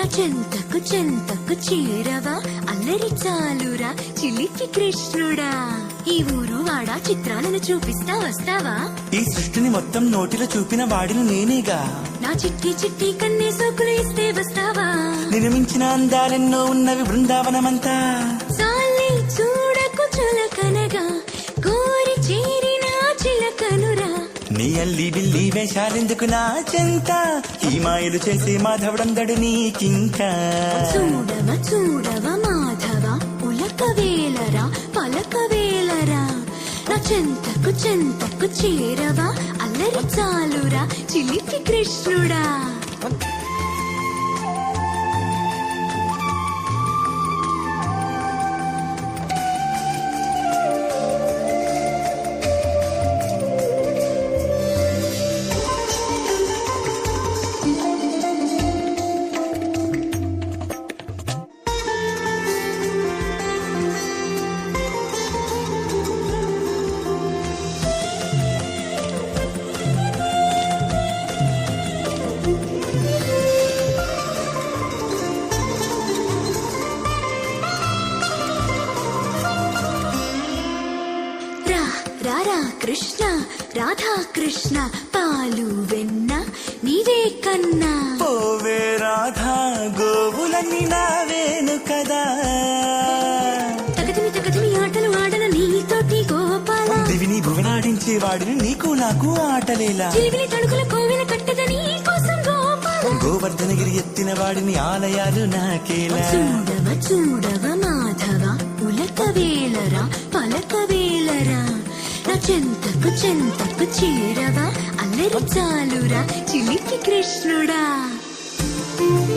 చెంతకు చెంతకు చేరవా అల్లరి చాలురా చిలిపి కృష్ణుడా ఈ ఊరు వాడా చిత్రాలను చూపిస్తా వస్తావా ఈ సృష్టిని మొత్తం నోటిలో చూపిన వాడిని నేనేగా నా చిట్టి చిట్టి కన్నే సోకులు ఇస్తే వస్తావా నిన్ను మించిన అందాలెన్నో ఉన్నవి బృందావనమంతా సాలి చూడకు చులకనగా కోరి చేరిన చిలకనురా నీ అల్లి బిల్లి వేషాలెందుకు నా చెంత ఈ మాయలు చేసే మాధవుడందడు నీకింకా చూడవ చూడవ మాధవ ఉలక వేలరా పలక వేలరా నా చెంతకు చెంతకు చేరవా అల్లరి చాలురా చిలిపి కృష్ణుడా రారా కృష్ణ రాధా కృష్ణ పాలు వెన్న నీవే కన్నా పోవే రాధా గోవులన్నీ నావేను కదా తగదిమి ఆటలు ఆడన నీతోటి గోపాల దివిని భువనాడించే వాడిని నీకు నాకు ఆటలేలా చిలివిలి తడుకుల కోవెల కట్టద నీ కోసం గోపాల గోవర్ధనగిరి ఎత్తిన వాడిని ఆలయాలు నాకేలా చూడవ చూడవ మాధవ ఉలక వేలరా పలక వేలరా నా చెంతకు చెంతకు చేరవా అల్లరి చాలురా చిలిపి కృష్ణుడా